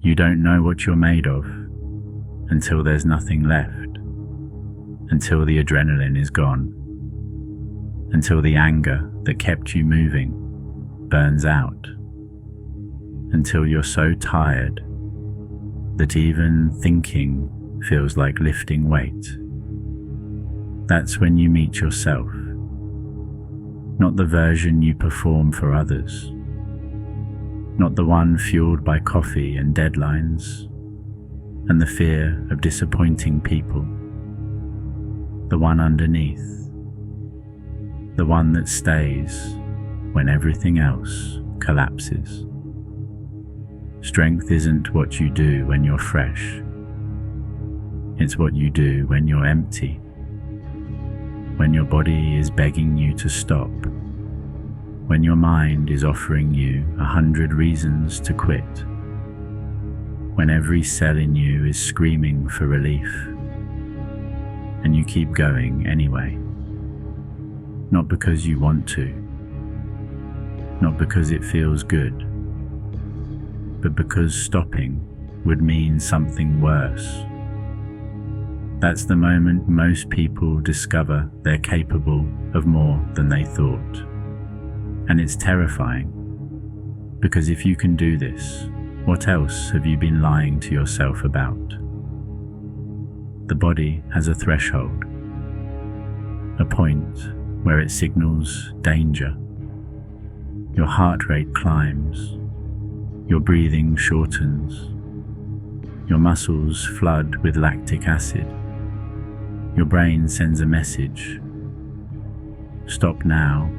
You don't know what you're made of until there's nothing left, until the adrenaline is gone, until the anger that kept you moving burns out, until you're so tired that even thinking feels like lifting weight. That's when you meet yourself, not the version you perform for others, not the one fueled by coffee and deadlines and the fear of disappointing people, the one underneath, the one that stays when everything else collapses. Strength isn't what you do when you're fresh. It's what you do when you're empty, when your body is begging you to stop, when your mind is offering you 100 reasons to quit, when every cell in you is screaming for relief, and you keep going anyway. Not because you want to, not because it feels good, but because stopping would mean something worse. That's the moment most people discover they're capable of more than they thought. And it's terrifying, because if you can do this, what else have you been lying to yourself about? The body has a threshold, a point where it signals danger. Your heart rate climbs, your breathing shortens, your muscles flood with lactic acid. Your brain sends a message: stop now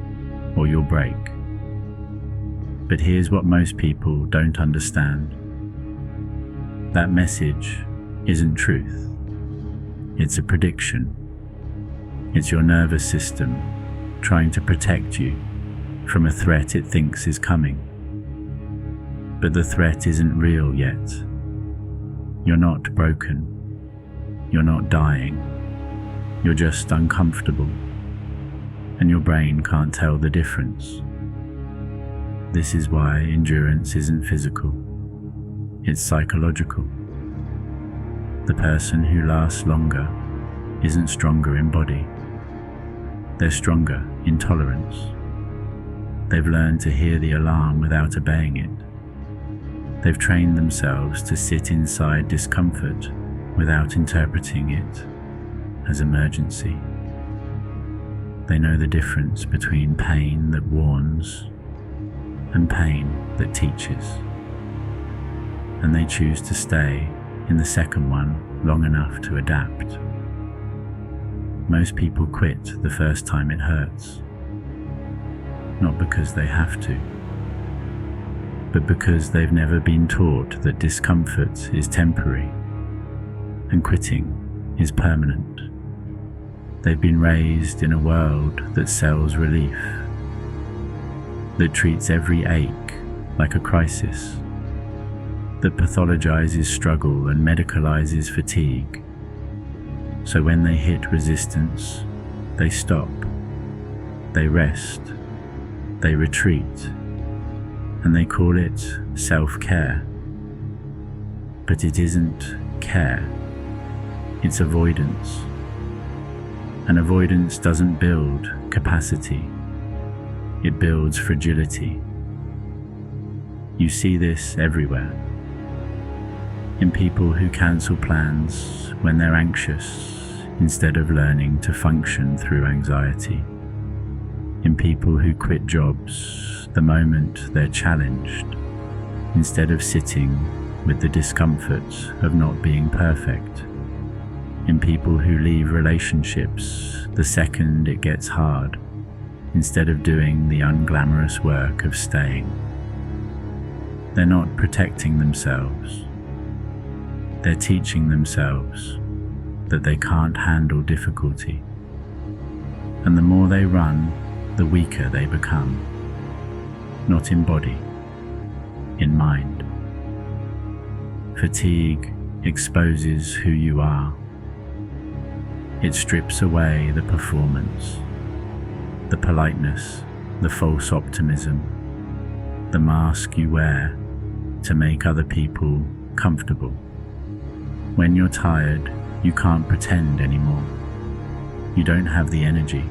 or you'll break. But here's what most people don't understand. That message isn't truth. It's a prediction. It's your nervous system trying to protect you from a threat it thinks is coming. But the threat isn't real yet. You're not broken. You're not dying. You're just uncomfortable, and your brain can't tell the difference. This is why endurance isn't physical. It's psychological. The person who lasts longer isn't stronger in body. They're stronger in tolerance. They've learned to hear the alarm without obeying it. They've trained themselves to sit inside discomfort without interpreting it as emergency. They know the difference between pain that warns and pain that teaches. And they choose to stay in the second one long enough to adapt. Most people quit the first time it hurts, not because they have to, but because they've never been taught that discomfort is temporary and quitting is permanent. They've been raised in a world that sells relief, that treats every ache like a crisis, that pathologizes struggle and medicalizes fatigue. So when they hit resistance, they stop, they rest, they retreat, and they call it self-care. But it isn't care, it's avoidance. And avoidance doesn't build capacity, it builds fragility. You see this everywhere. In people who cancel plans when they're anxious instead of learning to function through anxiety. In people who quit jobs the moment they're challenged instead of sitting with the discomfort of not being perfect. In people who leave relationships the second it gets hard, instead of doing the unglamorous work of staying. They're not protecting themselves. They're teaching themselves that they can't handle difficulty. And the more they run, the weaker they become. Not in body, in mind. Fatigue exposes who you are. It strips away the performance, the politeness, the false optimism, the mask you wear to make other people comfortable. When you're tired, you can't pretend anymore. You don't have the energy.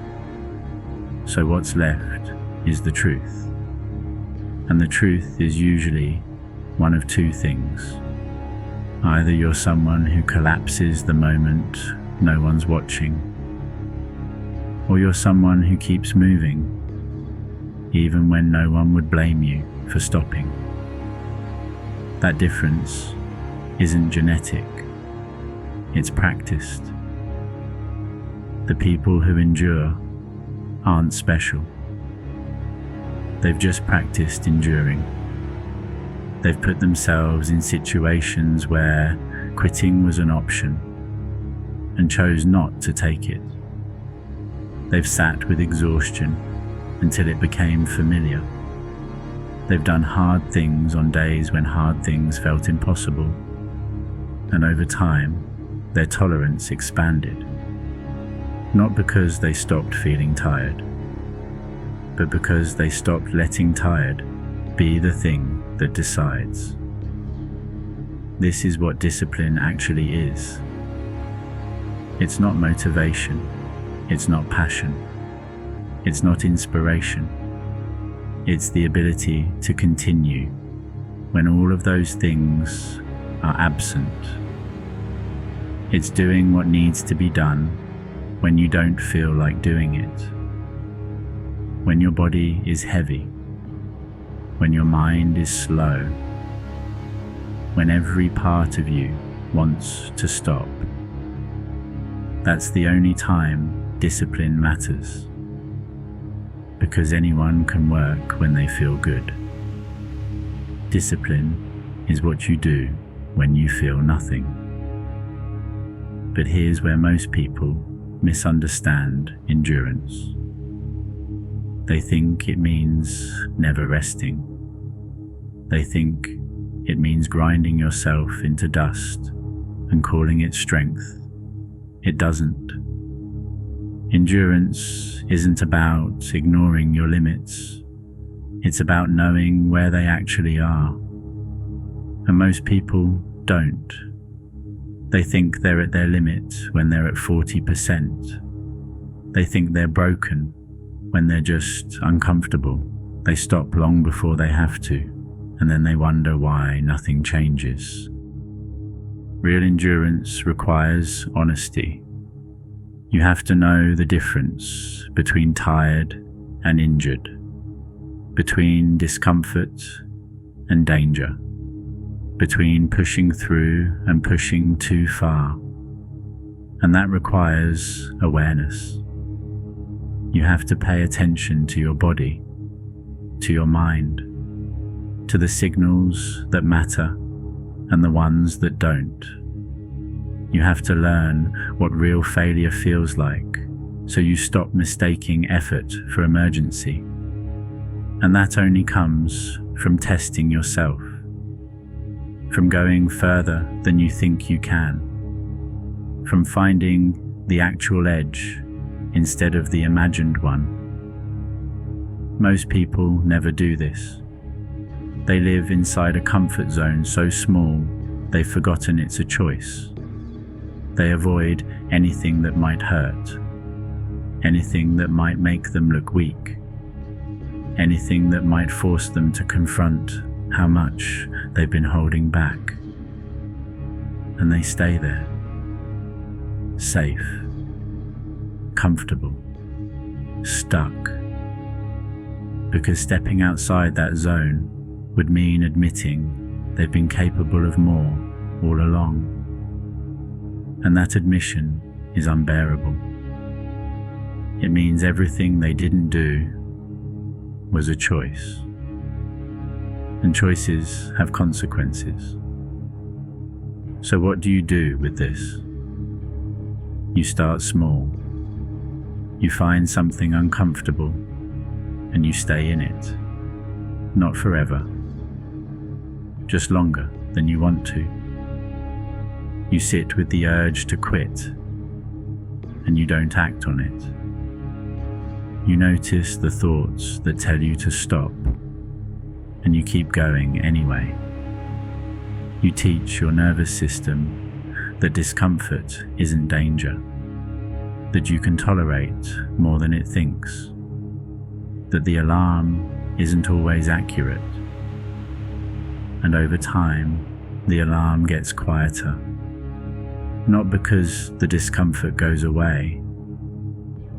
So what's left is the truth. And the truth is usually one of two things. Either you're someone who collapses the moment no one's watching, or you're someone who keeps moving, even when no one would blame you for stopping. That difference isn't genetic, it's practiced. The people who endure aren't special. They've just practiced enduring. They've put themselves in situations where quitting was an option and chose not to take it. They've sat with exhaustion until it became familiar. They've done hard things on days when hard things felt impossible, and over time, their tolerance expanded. Not because they stopped feeling tired, but because they stopped letting tired be the thing that decides. This is what discipline actually is. It's not motivation, it's not passion, it's not inspiration. It's the ability to continue when all of those things are absent. It's doing what needs to be done when you don't feel like doing it. When your body is heavy, when your mind is slow, when every part of you wants to stop. That's the only time discipline matters, because anyone can work when they feel good. Discipline is what you do when you feel nothing. But here's where most people misunderstand endurance. They think it means never resting. They think it means grinding yourself into dust and calling it strength. It doesn't. Endurance isn't about ignoring your limits. It's about knowing where they actually are. And most people don't. They think they're at their limit when they're at 40%. They think they're broken when they're just uncomfortable. They stop long before they have to, and then they wonder why nothing changes. Real endurance requires honesty. You have to know the difference between tired and injured, between discomfort and danger, between pushing through and pushing too far. And that requires awareness. You have to pay attention to your body, to your mind, to the signals that matter and the ones that don't. You have to learn what real failure feels like, so you stop mistaking effort for emergency. And that only comes from testing yourself, from going further than you think you can, from finding the actual edge instead of the imagined one. Most people never do this. They live inside a comfort zone so small they've forgotten it's a choice. They avoid anything that might hurt, anything that might make them look weak, anything that might force them to confront how much they've been holding back. And they stay there, safe, comfortable, stuck, because stepping outside that zone would mean admitting they've been capable of more all along. And that admission is unbearable. It means everything they didn't do was a choice. And choices have consequences. So what do you do with this? You start small. You find something uncomfortable and you stay in it. Not forever, just longer than you want to. You sit with the urge to quit and you don't act on it. You notice the thoughts that tell you to stop and you keep going anyway. You teach your nervous system that discomfort isn't danger, that you can tolerate more than it thinks, that the alarm isn't always accurate. And over time, the alarm gets quieter, not because the discomfort goes away,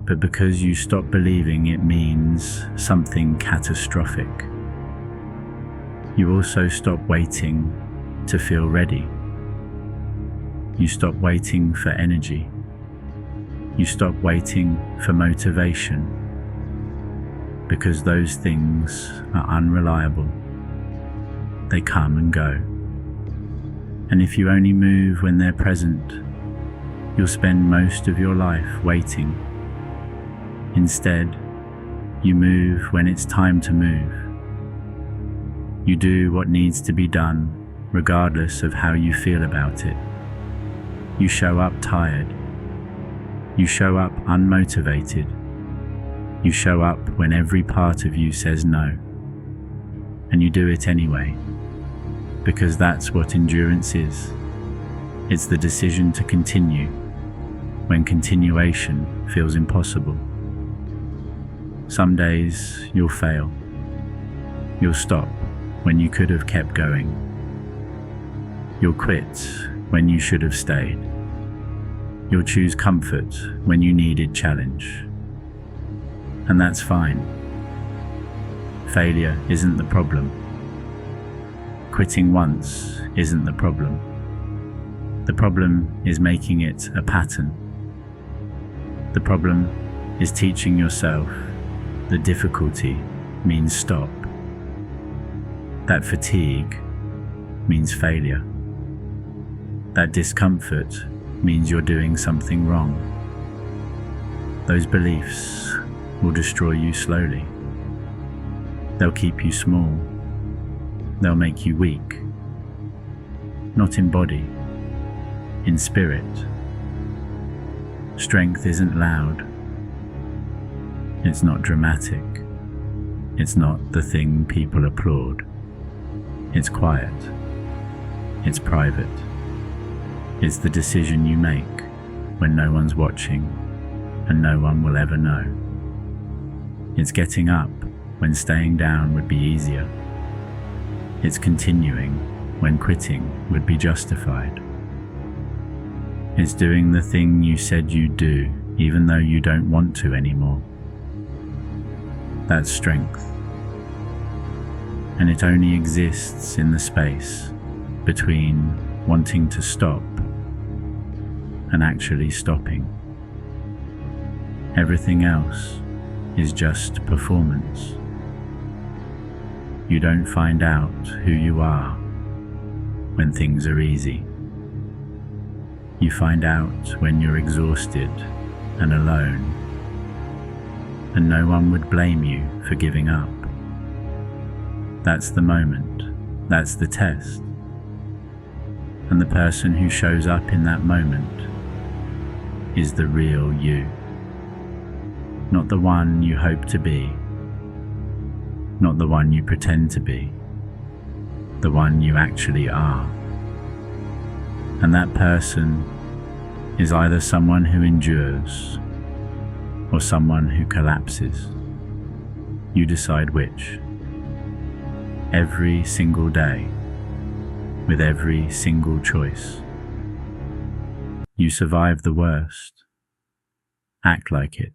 but because you stop believing it means something catastrophic. You also stop waiting to feel ready. You stop waiting for energy. You stop waiting for motivation, because those things are unreliable. They come and go. And if you only move when they're present, you'll spend most of your life waiting. Instead, you move when it's time to move. You do what needs to be done, regardless of how you feel about it. You show up tired. You show up unmotivated. You show up when every part of you says no. And you do it anyway, because that's what endurance is. It's the decision to continue when continuation feels impossible. Some days you'll fail. You'll stop when you could have kept going. You'll quit when you should have stayed. You'll choose comfort when you needed challenge. And that's fine. Failure isn't the problem. Quitting once isn't the problem. The problem is making it a pattern. The problem is teaching yourself that difficulty means stop, that fatigue means failure, that discomfort means you're doing something wrong. Those beliefs will destroy you slowly. They'll keep you small. They'll make you weak. Not in body, in spirit. Strength isn't loud. It's not dramatic. It's not the thing people applaud. It's quiet. It's private. It's the decision you make when no one's watching and no one will ever know. It's getting up when staying down would be easier. It's continuing when quitting would be justified. It's doing the thing you said you'd do even though you don't want to anymore. That's strength. And it only exists in the space between wanting to stop and actually stopping. Everything else is just performance. You don't find out who you are when things are easy. You find out when you're exhausted and alone, and no one would blame you for giving up. That's the moment, that's the test. And the person who shows up in that moment is the real you. Not the one you hope to be, not the one you pretend to be, the one you actually are. And that person is either someone who endures or someone who collapses. You decide which. Every single day, with every single choice. You survive the worst. Act like it.